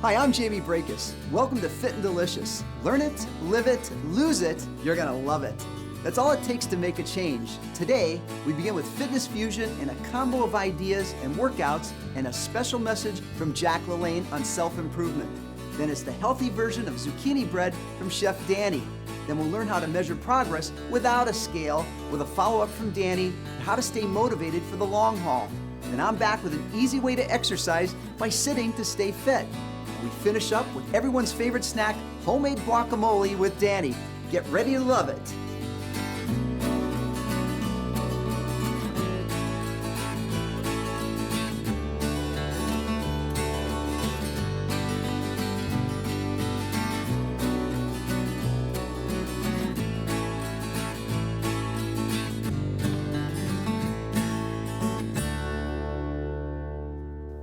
Hi, I'm Jaime Brenkus. Welcome to Fit and Delicious. Learn it, live it, lose it, you're gonna love it. That's all it takes to make a change. Today, we begin with fitness fusion and a combo of ideas and workouts and a special message from Jack LaLanne on self-improvement. Then it's the healthy version of zucchini bread from Chef Danny. Then we'll learn how to measure progress without a scale with a follow-up from Danny on how to stay motivated for the long haul. And I'm back with an easy way to exercise by sitting to stay fit. We finish up with everyone's favorite snack, homemade guacamole with Danny. Get ready to love it.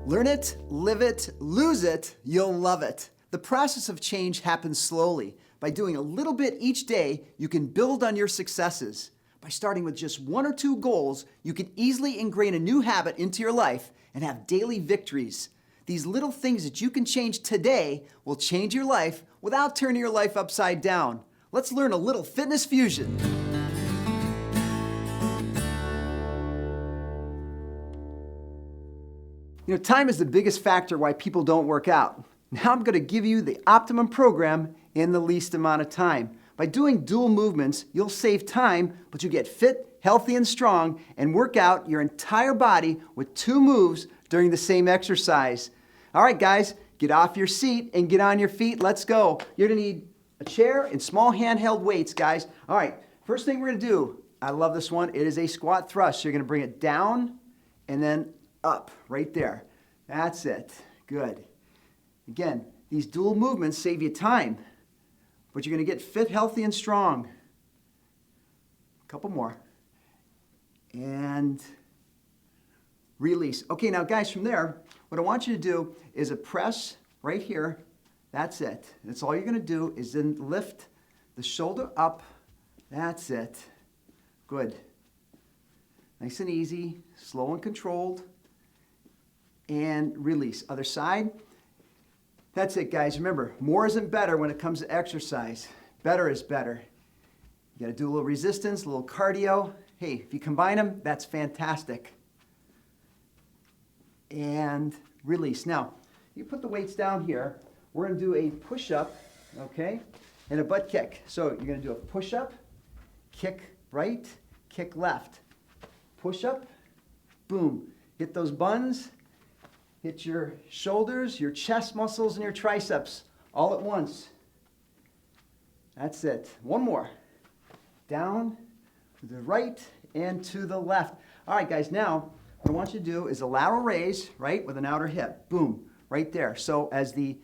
Learn it, live it, lose it, you'll love it. The process of change happens slowly. By doing a little bit each day, you can build on your successes. By starting with just 1 or 2 goals, you can easily ingrain a new habit into your life and have daily victories. These little things that you can change today will change your life without turning your life upside down. Let's learn a little fitness fusion. You know, time is the biggest factor why people don't work out. Now I'm going to give you the optimum program in the least amount of time. By doing dual movements, you'll save time, but you get fit, healthy, and strong, and work out your entire body with 2 moves during the same exercise. All right, guys, get off your seat and get on your feet. Let's go. You're going to need a chair and small handheld weights, guys. All right, first thing we're going to do, I love this one, it is a squat thrust. So you're going to bring it down and then up, right there. That's it. Good. Again, these dual movements save you time, but you're going to get fit, healthy, and strong. A couple more. And release. Okay, now guys, from there, what I want you to do is a press right here. That's it. That's all you're going to do is then lift the shoulder up. That's it. Good. Nice and easy, slow and controlled. And release. Other side. That's it, guys. Remember, more isn't better when it comes to exercise. Better is better. You got to do a little resistance, a little cardio. Hey, if you combine them, that's fantastic. And release. Now, you put the weights down here. We're going to do a push-up, okay, and a butt kick. So you're going to do a push-up, kick right, kick left. Push-up, boom. Hit those buns. Hit your shoulders, your chest muscles, and your triceps all at once. That's it. One more. Down to the right and to the left. All right, guys, now what I want you to do is a lateral raise, right, with an outer hip. Boom, right there. So as the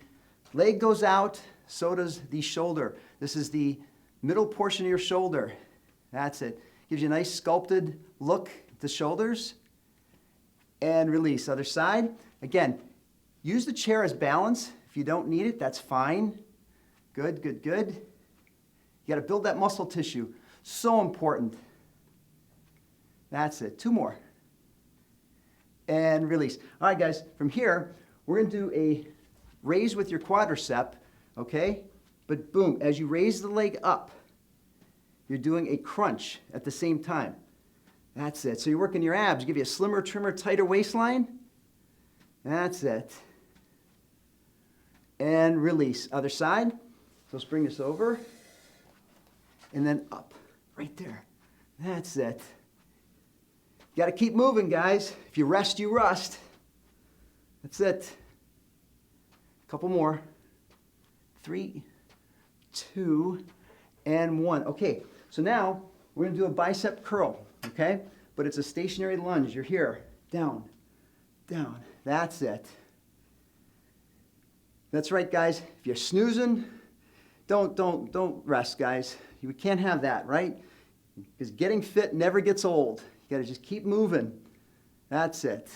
leg goes out, so does the shoulder. This is the middle portion of your shoulder. That's it. Gives you a nice sculpted look at the shoulders. And release. Other side. Again, use the chair as balance. If you don't need it, that's fine. Good, good, good. You got to build that muscle tissue. So important. That's it. 2 more. And release. All right, guys, from here, we're going to do a raise with your quadricep, okay? But boom, as you raise the leg up, you're doing a crunch at the same time. That's it. So you're working your abs. Give you a slimmer, trimmer, tighter waistline. That's it. And release. Other side. So let's bring this over. And then up. Right there. That's it. You got to keep moving, guys. If you rest, you rust. That's it. A couple more. 3, 2, and 1. Okay, so now we're going to do a bicep curl. Okay? But it's a stationary lunge. You're here. Down. Down. That's it. That's right, guys. If you're snoozing, don't rest, guys. You can't have that, right? Because getting fit never gets old. You got to just keep moving. That's it.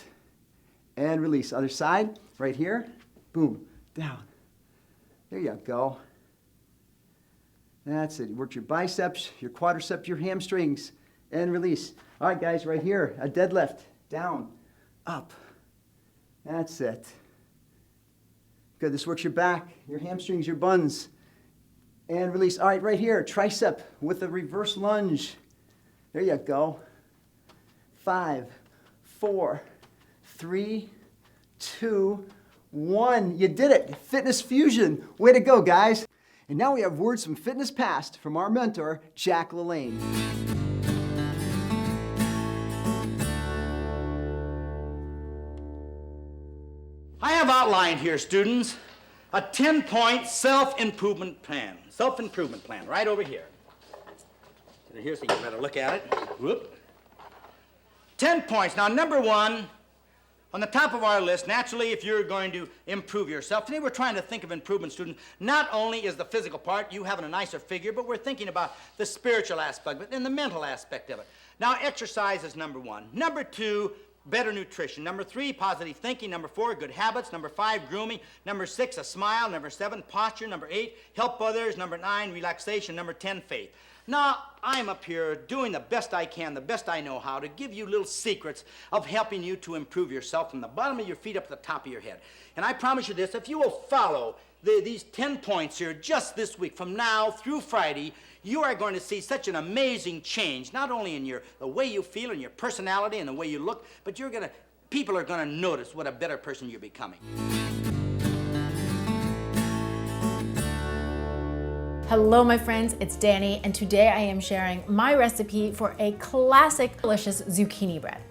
And release. Other side. Right here. Boom. Down. There you go. That's it. Work your biceps, your quadriceps, your hamstrings. And release. All right, guys, right here, a deadlift. Down, up. That's it. Good, this works your back, your hamstrings, your buns. And release. All right, right here, tricep with a reverse lunge. There you go. 5, 4, 3, 2, 1. You did it. Fitness fusion. Way to go, guys. And now we have words from Fitness Past from our mentor, Jack LaLanne. I have outlined here, students, a 10-point self-improvement plan. Self-improvement plan, right over here. Here's, so you better look at it. Whoop. 10 points. Now, number 1, on the top of our list, naturally, if you're going to improve yourself, today we're trying to think of improvement, students. Not only is the physical part, you having a nicer figure, but we're thinking about the spiritual aspect of it and the mental aspect of it. Now, exercise is number 1. Number 2, better nutrition. Number 3, positive thinking. Number 4, good habits. Number 5, grooming. Number 6, a smile. Number 7, posture. Number 8, help others. Number 9, relaxation. Number 10, faith. Now, I'm up here doing the best I can, the best I know how, to give you little secrets of helping you to improve yourself from the bottom of your feet up to the top of your head. And I promise you this, if you will follow these 10 points here just this week, from now through Friday, you are going to see such an amazing change, not only in the way you feel and your personality and the way you look, but people are going to notice what a better person you're becoming. Hello my friends, it's Danny, and today I am sharing my recipe for a classic delicious zucchini bread.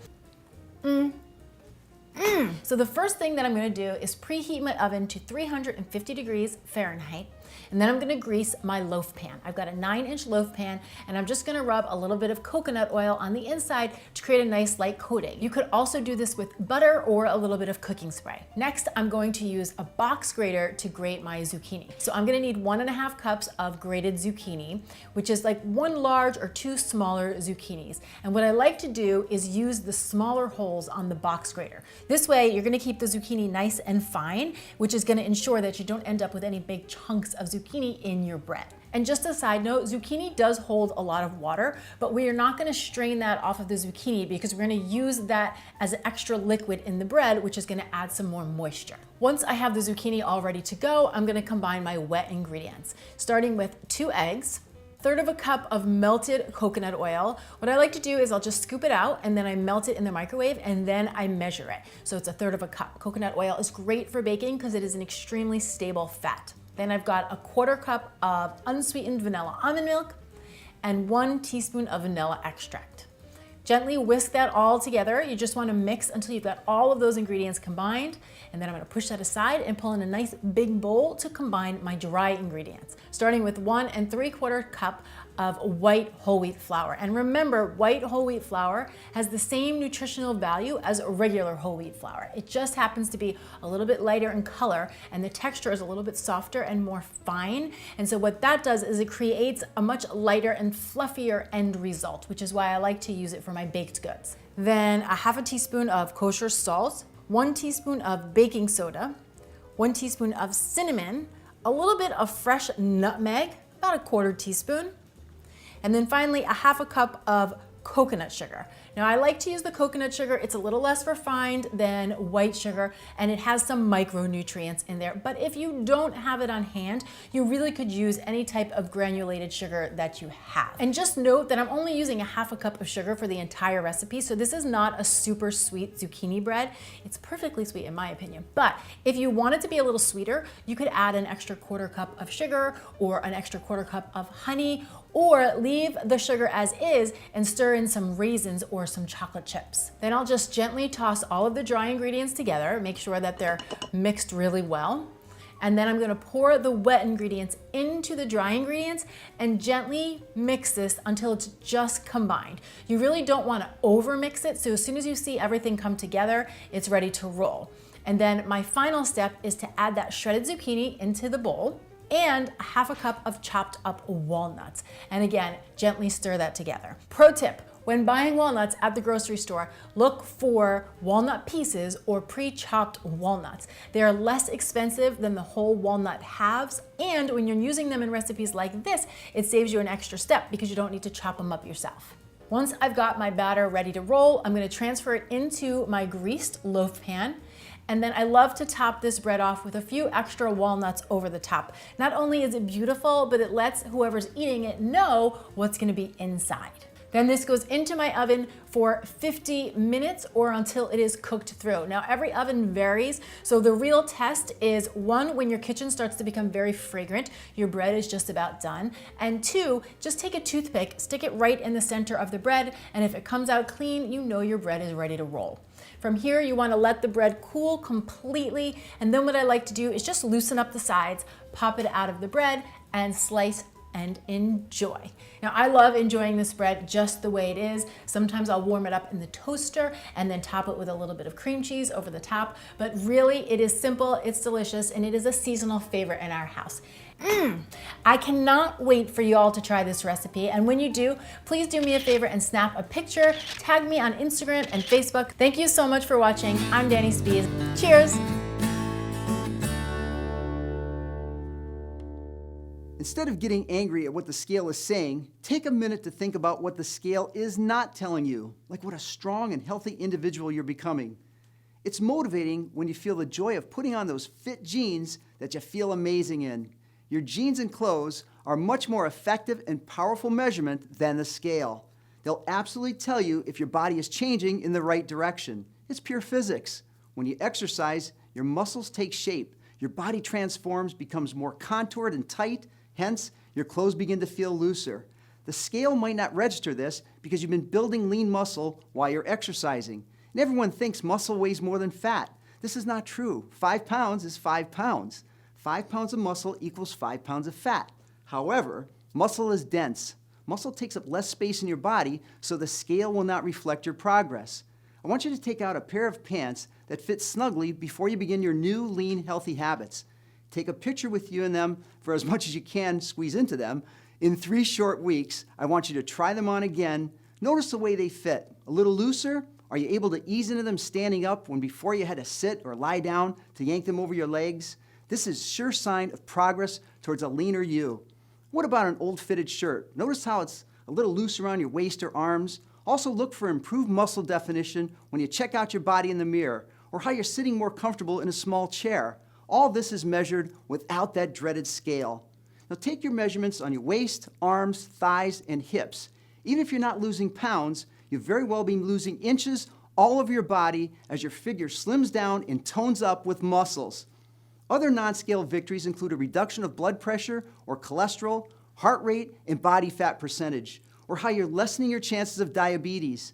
So the first thing that I'm gonna do is preheat my oven to 350 degrees Fahrenheit, and then I'm gonna grease my loaf pan. I've got a 9-inch loaf pan, and I'm just gonna rub a little bit of coconut oil on the inside to create a nice light coating. You could also do this with butter or a little bit of cooking spray. Next, I'm going to use a box grater to grate my zucchini. So I'm gonna need 1.5 cups of grated zucchini, which is like 1 large or 2 smaller zucchinis. And what I like to do is use the smaller holes on the box grater. This way, you're gonna keep the zucchini nice and fine, which is gonna ensure that you don't end up with any big chunks of zucchini in your bread. And just a side note, zucchini does hold a lot of water, but we are not gonna strain that off of the zucchini because we're gonna use that as an extra liquid in the bread, which is gonna add some more moisture. Once I have the zucchini all ready to go, I'm gonna combine my wet ingredients, starting with 2 eggs, 1/3 cup of melted coconut oil. What I like to do is I'll just scoop it out and then I melt it in the microwave and then I measure it. So it's 1/3 cup. Coconut oil is great for baking because it is an extremely stable fat. Then I've got a 1/4 cup of unsweetened vanilla almond milk and 1 teaspoon of vanilla extract. Gently whisk that all together. You just want to mix until you've got all of those ingredients combined. And then I'm going to push that aside and pull in a nice big bowl to combine my dry ingredients, starting with 1 3/4 cup of white whole wheat flour. And remember, white whole wheat flour has the same nutritional value as regular whole wheat flour. It just happens to be a little bit lighter in color and the texture is a little bit softer and more fine. And so what that does is it creates a much lighter and fluffier end result, which is why I like to use it for my baked goods. Then a 1/2 teaspoon of kosher salt, 1 teaspoon of baking soda, 1 teaspoon of cinnamon, a little bit of fresh nutmeg, about a 1/4 teaspoon, and then finally a 1/2 cup of coconut sugar. Now I like to use the coconut sugar. It's a little less refined than white sugar and it has some micronutrients in there. But if you don't have it on hand, you really could use any type of granulated sugar that you have. And just note that I'm only using a 1/2 cup of sugar for the entire recipe. So this is not a super sweet zucchini bread. It's perfectly sweet in my opinion. But if you want it to be a little sweeter, you could add an extra 1/4 cup of sugar or an extra 1/4 cup of honey, or leave the sugar as is and stir in some raisins or some chocolate chips. Then I'll just gently toss all of the dry ingredients together, make sure that they're mixed really well. And then I'm gonna pour the wet ingredients into the dry ingredients and gently mix this until it's just combined. You really don't wanna over mix it, so as soon as you see everything come together, it's ready to roll. And then my final step is to add that shredded zucchini into the bowl and a 1/2 cup of chopped up walnuts. And again, gently stir that together. Pro tip, when buying walnuts at the grocery store, look for walnut pieces or pre-chopped walnuts. They are less expensive than the whole walnut halves, and when you're using them in recipes like this, it saves you an extra step because you don't need to chop them up yourself. Once I've got my batter ready to roll, I'm gonna transfer it into my greased loaf pan. And then I love to top this bread off with a few extra walnuts over the top. Not only is it beautiful, but it lets whoever's eating it know what's gonna be inside. Then this goes into my oven for 50 minutes or until it is cooked through. Now every oven varies, so the real test is 1, when your kitchen starts to become very fragrant, your bread is just about done. And 2, just take a toothpick, stick it right in the center of the bread, and if it comes out clean, you know your bread is ready to roll. From here, you want to let the bread cool completely, and then what I like to do is just loosen up the sides, pop it out of the bread, and slice and enjoy. Now I love enjoying this bread just the way it is. Sometimes I'll warm it up in the toaster and then top it with a little bit of cream cheese over the top, but really it is simple, it's delicious, and it is a seasonal favorite in our house. I cannot wait for you all to try this recipe, and when you do, please do me a favor and snap a picture, tag me on Instagram and Facebook. Thank you so much for watching. I'm Danny Spies. Cheers! Instead of getting angry at what the scale is saying, take a minute to think about what the scale is not telling you, like what a strong and healthy individual you're becoming. It's motivating when you feel the joy of putting on those fit jeans that you feel amazing in. Your jeans and clothes are much more effective and powerful measurement than the scale. They'll absolutely tell you if your body is changing in the right direction. It's pure physics. When you exercise, your muscles take shape. Your body transforms, becomes more contoured and tight. Hence, your clothes begin to feel looser. The scale might not register this because you've been building lean muscle while you're exercising. And everyone thinks muscle weighs more than fat. This is not true. 5 pounds is 5 pounds. 5 pounds of muscle equals 5 pounds of fat. However, muscle is dense. Muscle takes up less space in your body, so the scale will not reflect your progress. I want you to take out a pair of pants that fit snugly before you begin your new lean, healthy habits. Take a picture with you in them for as much as you can squeeze into them. In 3 short weeks, I want you to try them on again. Notice the way they fit. A little looser? Are you able to ease into them standing up when before you had to sit or lie down to yank them over your legs? This is a sure sign of progress towards a leaner you. What about an old fitted shirt? Notice how it's a little loose around your waist or arms. Also look for improved muscle definition when you check out your body in the mirror, or how you're sitting more comfortable in a small chair. All this is measured without that dreaded scale. Now take your measurements on your waist, arms, thighs, and hips. Even if you're not losing pounds, you very well be losing inches all over your body as your figure slims down and tones up with muscles. Other non-scale victories include a reduction of blood pressure or cholesterol, heart rate, and body fat percentage, or how you're lessening your chances of diabetes.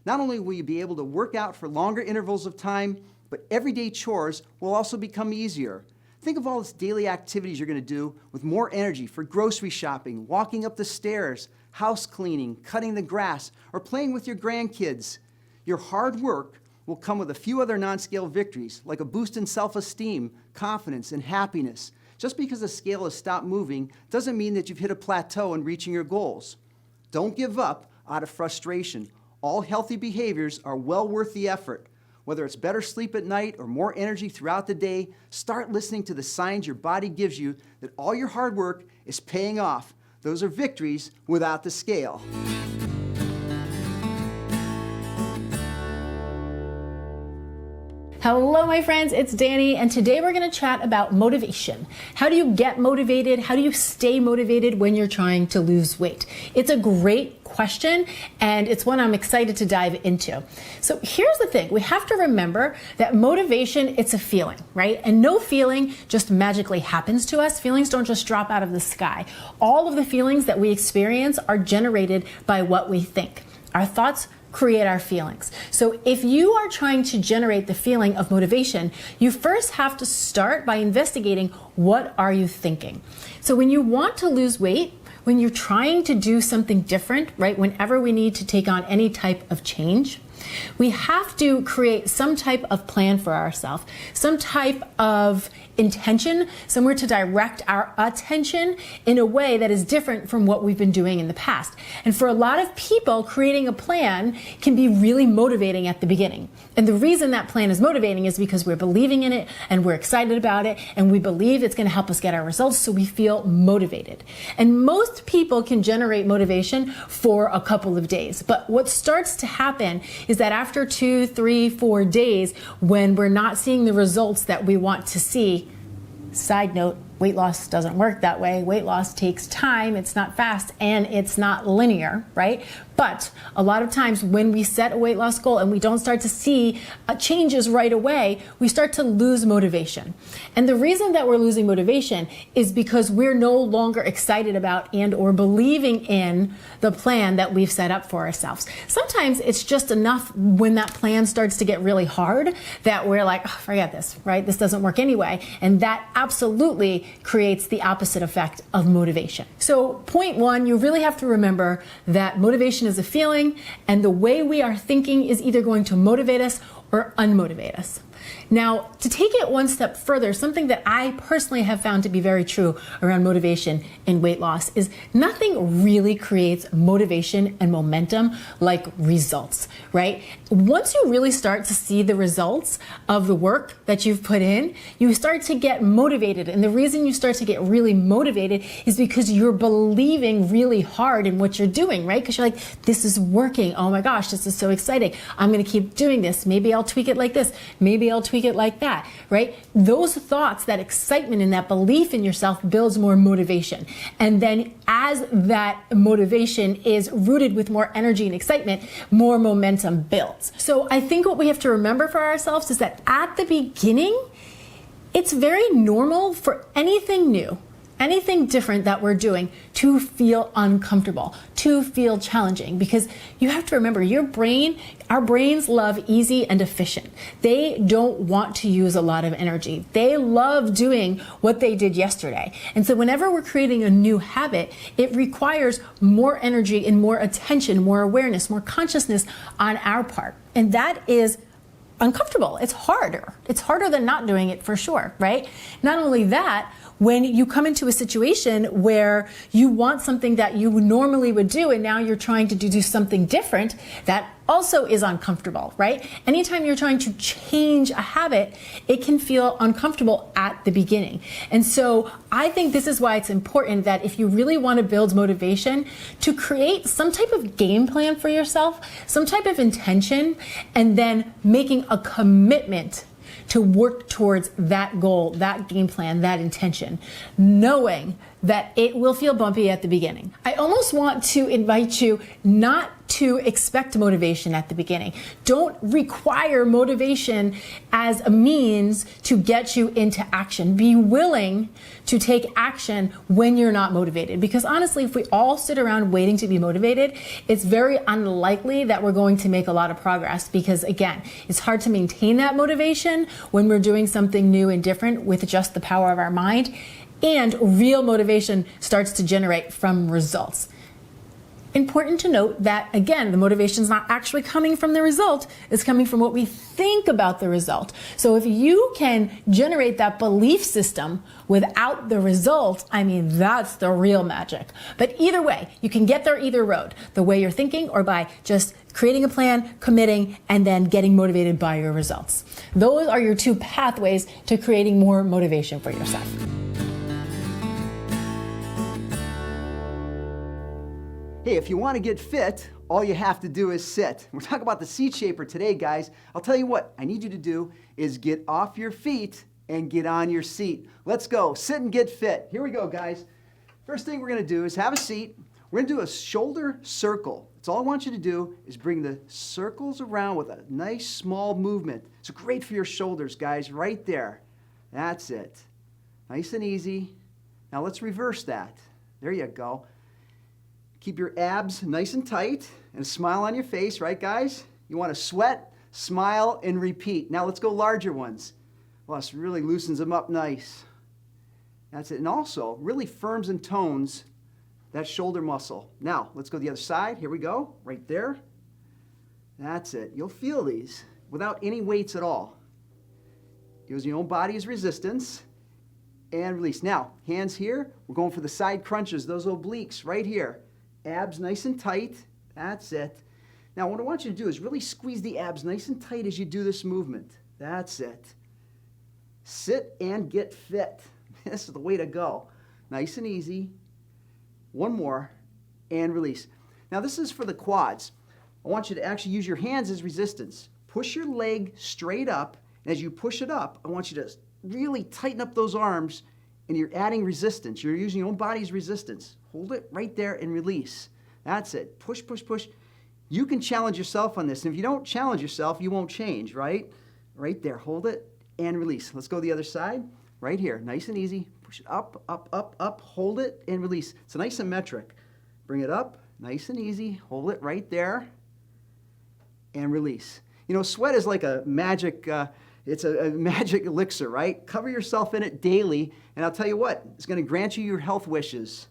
Not only will you be able to work out for longer intervals of time, but everyday chores will also become easier. Think of all these daily activities you're going to do with more energy for grocery shopping, walking up the stairs, house cleaning, cutting the grass, or playing with your grandkids. Your hard work will come with a few other non-scale victories, like a boost in self-esteem, confidence, and happiness. Just because the scale has stopped moving doesn't mean that you've hit a plateau in reaching your goals. Don't give up out of frustration. All healthy behaviors are well worth the effort. Whether it's better sleep at night or more energy throughout the day, start listening to the signs your body gives you that all your hard work is paying off. Those are victories without the scale. Hello, my friends, it's Danny, and today we're going to chat about motivation. How do you get motivated? How do you stay motivated when you're trying to lose weight? It's a great question, and it's one I'm excited to dive into. So here's the thing. We have to remember that motivation, it's a feeling, right? And no feeling just magically happens to us. Feelings don't just drop out of the sky. All of the feelings that we experience are generated by what we think. Our thoughts create our feelings. So if you are trying to generate the feeling of motivation, you first have to start by investigating what are you thinking. So when you want to lose weight, when you're trying to do something different, right, whenever we need to take on any type of change, we have to create some type of plan for ourselves, some type of intention, somewhere to direct our attention in a way that is different from what we've been doing in the past. And for a lot of people, creating a plan can be really motivating at the beginning. And the reason that plan is motivating is because we're believing in it and we're excited about it and we believe it's going to help us get our results, so we feel motivated. And most people can generate motivation for a couple of days. But what starts to happen is that after 2, 3, 4 days, when we're not seeing the results that we want to see, side note, weight loss doesn't work that way. Weight loss takes time, it's not fast, and it's not linear, right? But a lot of times when we set a weight loss goal and we don't start to see changes right away, we start to lose motivation. And the reason that we're losing motivation is because we're no longer excited about and or believing in the plan that we've set up for ourselves. Sometimes it's just enough when that plan starts to get really hard that we're like, oh, forget this, right? This doesn't work anyway. And that absolutely creates the opposite effect of motivation. So point one, you really have to remember that motivation is a feeling, and the way we are thinking is either going to motivate us or unmotivate us. Now, to take it one step further, something that I personally have found to be very true around motivation and weight loss is nothing really creates motivation and momentum like results, right? Once you really start to see the results of the work that you've put in, you start to get motivated. And the reason you start to get really motivated is because you're believing really hard in what you're doing, right? Because you're like, this is working. Oh my gosh, this is so exciting. I'm going to keep doing this. Maybe I'll tweak it like this. Maybe I'll tweak it like that, right? Those thoughts, that excitement and that belief in yourself builds more motivation. And then as that motivation is rooted with more energy and excitement, more momentum builds. So I think what we have to remember for ourselves is that at the beginning, it's very normal for anything new, anything different that we're doing to feel uncomfortable, to feel challenging, because you have to remember our brains love easy and efficient. They don't want to use a lot of energy. They love doing what they did yesterday. And so whenever we're creating a new habit, it requires more energy and more attention, more awareness, more consciousness on our part. And that is uncomfortable. It's harder. It's harder than not doing it for sure, right? Not only that, when you come into a situation where you want something that you normally would do and now you're trying to do something different, that also is uncomfortable, right? Anytime you're trying to change a habit, it can feel uncomfortable at the beginning. And so I think this is why it's important that if you really want to build motivation, to create some type of game plan for yourself, some type of intention, and then making a commitment to work towards that goal, that game plan, that intention, knowing that it will feel bumpy at the beginning. I almost want to invite you not to expect motivation at the beginning. Don't require motivation as a means to get you into action. Be willing to take action when you're not motivated. Because honestly, if we all sit around waiting to be motivated, it's very unlikely that we're going to make a lot of progress, because again, it's hard to maintain that motivation when we're doing something new and different with just the power of our mind. And real motivation starts to generate from results. Important to note that, again, the motivation is not actually coming from the result, it's coming from what we think about the result. So if you can generate that belief system without the result, I mean, that's the real magic. But either way, you can get there either road, the way you're thinking or by just creating a plan, committing, and then getting motivated by your results. Those are your two pathways to creating more motivation for yourself. Hey, if you want to get fit, all you have to do is sit. We're talking about the seat shaper today, guys. I'll tell you what I need you to do is get off your feet and get on your seat. Let's go. Sit and get fit. Here we go, guys. First thing we're going to do is have a seat. We're going to do a shoulder circle. That's all I want you to do is bring the circles around with a nice small movement. It's great for your shoulders, guys, right there. That's it. Nice and easy. Now let's reverse that. There you go. Keep your abs nice and tight and a smile on your face, right, guys? You want to sweat, smile, and repeat. Now let's go larger ones. Well, this really loosens them up nice. That's it. And also really firms and tones that shoulder muscle. Now let's go to the other side. Here we go, right there. That's it. You'll feel these without any weights at all. Use your own body as resistance and release. Now, hands here. We're going for the side crunches, those obliques right here. Abs nice and tight. That's it. Now, what I want you to do is really squeeze the abs nice and tight as you do this movement. That's it. Sit and get fit. This is the way to go. Nice and easy. One more, and release. Now, this is for the quads. I want you to actually use your hands as resistance. Push your leg straight up, and as you push it up, I want you to really tighten up those arms, and you're adding resistance. You're using your own body's resistance. Hold it right there and release. That's it. Push, push, push. You can challenge yourself on this, and if you don't challenge yourself, you won't change, right? Right there. Hold it and release. Let's go the other side. Right here. Nice and easy. Push it up, up, up, up. Hold it and release. It's nice and metric. Bring it up. Nice and easy. Hold it right there and release. You know, sweat is like a magic, it's a magic elixir, right? Cover yourself in it daily, and I'll tell you what, it's going to grant you your health wishes.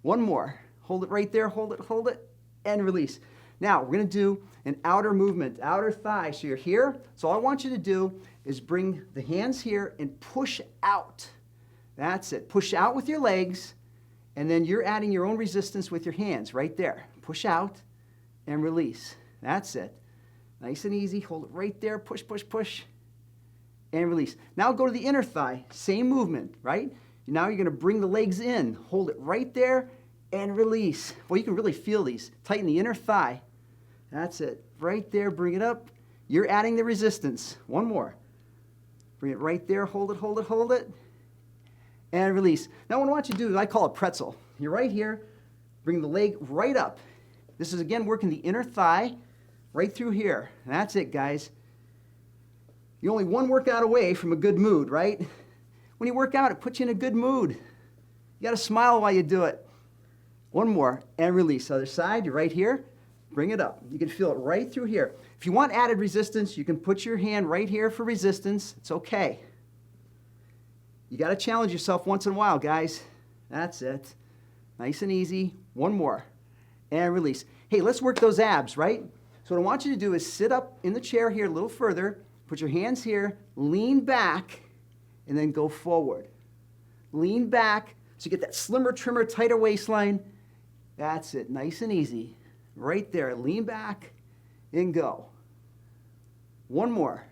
One more. Hold it right there. Hold it, and release. Now, we're going to do an outer movement, outer thigh. So you're here. So all I want you to do is bring the hands here and push out. That's it. Push out with your legs, and then you're adding your own resistance with your hands right there. Push out and release. That's it. Nice and easy. Hold it right there. Push, push, push, and release. Now go to the inner thigh. Same movement, right? Now you're going to bring the legs in. Hold it right there and release. Well, you can really feel these. Tighten the inner thigh. That's it. Right there. Bring it up. You're adding the resistance. One more. Bring it right there. Hold it, hold it, hold it. And release. Now what I want you to do is I call it pretzel. You're right here. Bring the leg right up. This is, again, working the inner thigh right through here. That's it, guys. You're only one workout away from a good mood, right? When you work out, it puts you in a good mood. You got to smile while you do it. One more, and release. Other side, you're right here. Bring it up. You can feel it right through here. If you want added resistance, you can put your hand right here for resistance. It's okay. You got to challenge yourself once in a while, guys. That's it. Nice and easy. One more, and release. Hey, let's work those abs, right? So what I want you to do is sit up in the chair here a little further, put your hands here, lean back, and then go forward. Lean back so you get that slimmer, trimmer, tighter waistline. That's it, nice and easy. Right there, lean back and go. One more,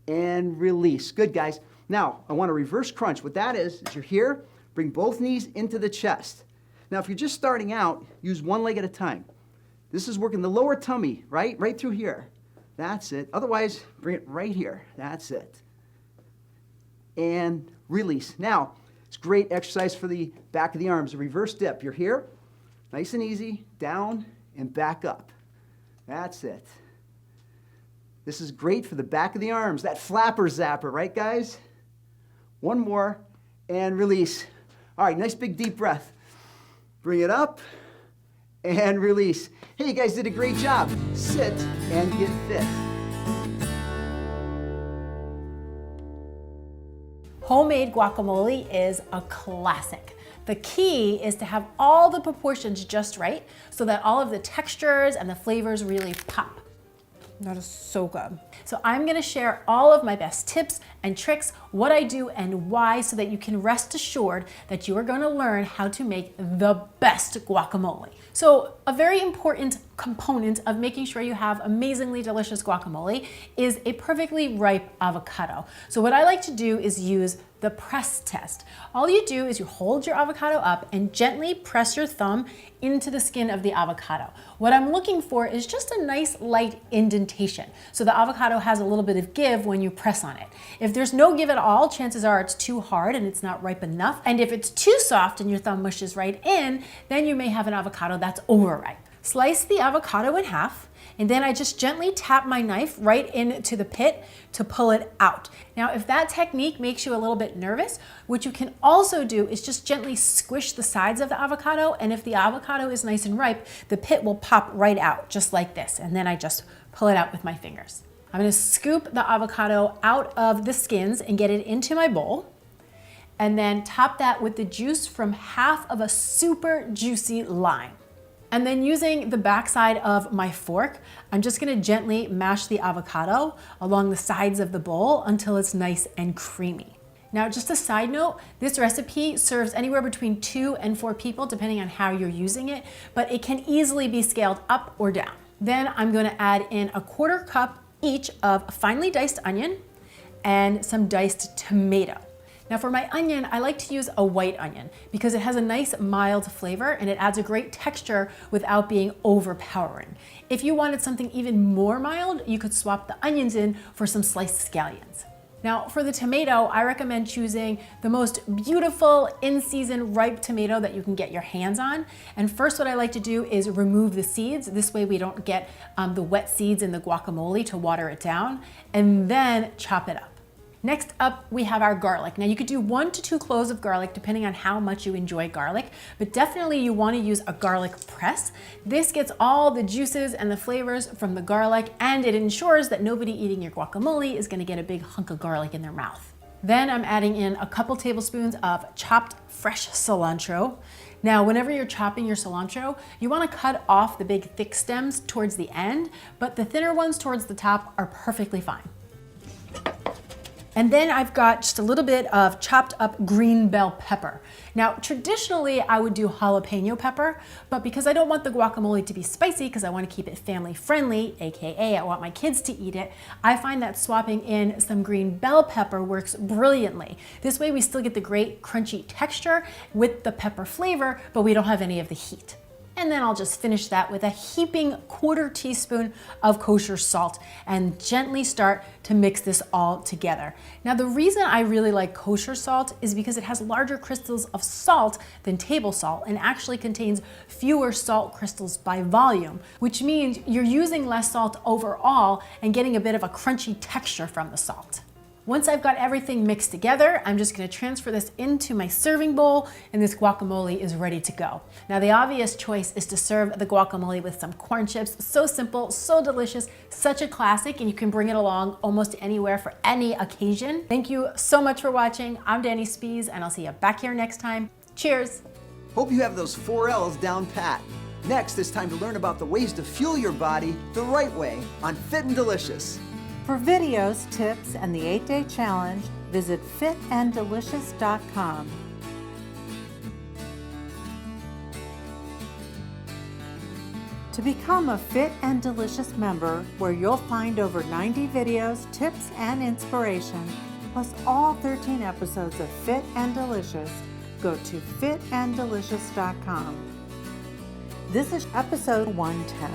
and release. Good, guys. Now, I want a reverse crunch. What that is you're here, bring both knees into the chest. Now, if you're just starting out, use one leg at a time. This is working the lower tummy, right? Right through here. That's it. Otherwise, bring it right here. That's it. And release. Now, it's great exercise for the back of the arms. A reverse dip. You're here. Nice and easy. Down and back up. That's it. This is great for the back of the arms. That flapper zapper, right, guys? One more and release. All right, nice big deep breath. Bring it up and release. Hey, you guys did a great job. Sit and get fit. Homemade guacamole is a classic. The key is to have all the proportions just right so that all of the textures and the flavors really pop. That is so good. So I'm gonna share all of my best tips and tricks, what I do and why, so that you can rest assured that you are gonna learn how to make the best guacamole. So a very important component of making sure you have amazingly delicious guacamole is a perfectly ripe avocado. So what I like to do is use the press test. All you do is you hold your avocado up and gently press your thumb into the skin of the avocado. What I'm looking for is just a nice light indentation. So the avocado has a little bit of give when you press on it. If there's no give at all, chances are it's too hard and it's not ripe enough. And if it's too soft and your thumb mushes right in, then you may have an avocado that's overripe. Slice the avocado in half, and then I just gently tap my knife right into the pit to pull it out. Now, if that technique makes you a little bit nervous, what you can also do is just gently squish the sides of the avocado, and if the avocado is nice and ripe, the pit will pop right out, just like this, and then I just pull it out with my fingers. I'm gonna scoop the avocado out of the skins and get it into my bowl, and then top that with the juice from half of a super juicy lime. And then using the backside of my fork, I'm just gonna gently mash the avocado along the sides of the bowl until it's nice and creamy. Now, just a side note, this recipe serves anywhere between 2 and 4 people, depending on how you're using it, but it can easily be scaled up or down. Then I'm gonna add in 1/4 cup each of finely diced onion and some diced tomato. Now for my onion, I like to use a white onion because it has a nice mild flavor and it adds a great texture without being overpowering. If you wanted something even more mild, you could swap the onions in for some sliced scallions. Now for the tomato, I recommend choosing the most beautiful in-season ripe tomato that you can get your hands on. And first what I like to do is remove the seeds. This way we don't get the wet seeds in the guacamole to water it down, and then chop it up. Next up, we have our garlic. Now you could do 1 to 2 cloves of garlic depending on how much you enjoy garlic, but definitely you want to use a garlic press. This gets all the juices and the flavors from the garlic, and it ensures that nobody eating your guacamole is going to get a big hunk of garlic in their mouth. Then I'm adding in a couple tablespoons of chopped fresh cilantro. Now, whenever you're chopping your cilantro, you want to cut off the big thick stems towards the end, but the thinner ones towards the top are perfectly fine. And then I've got just a little bit of chopped up green bell pepper. Now, traditionally I would do jalapeno pepper, but because I don't want the guacamole to be spicy, because I want to keep it family friendly, AKA I want my kids to eat it, I find that swapping in some green bell pepper works brilliantly. This way we still get the great crunchy texture with the pepper flavor, but we don't have any of the heat. And then I'll just finish that with a heaping 1/4 teaspoon of kosher salt and gently start to mix this all together. Now the reason I really like kosher salt is because it has larger crystals of salt than table salt and actually contains fewer salt crystals by volume, which means you're using less salt overall and getting a bit of a crunchy texture from the salt. Once I've got everything mixed together, I'm just going to transfer this into my serving bowl and this guacamole is ready to go. Now the obvious choice is to serve the guacamole with some corn chips. So simple, so delicious, such a classic, and you can bring it along almost anywhere for any occasion. Thank you so much for watching. I'm Danny Spies and I'll see you back here next time. Cheers! Hope you have those 4 L's down pat. Next, it's time to learn about the ways to fuel your body the right way on Fit and Delicious. For videos, tips, and the 8-day challenge, visit fitanddelicious.com. To become a Fit and Delicious member, where you'll find over 90 videos, tips, and inspiration, plus all 13 episodes of Fit and Delicious, go to fitanddelicious.com. This is episode 110.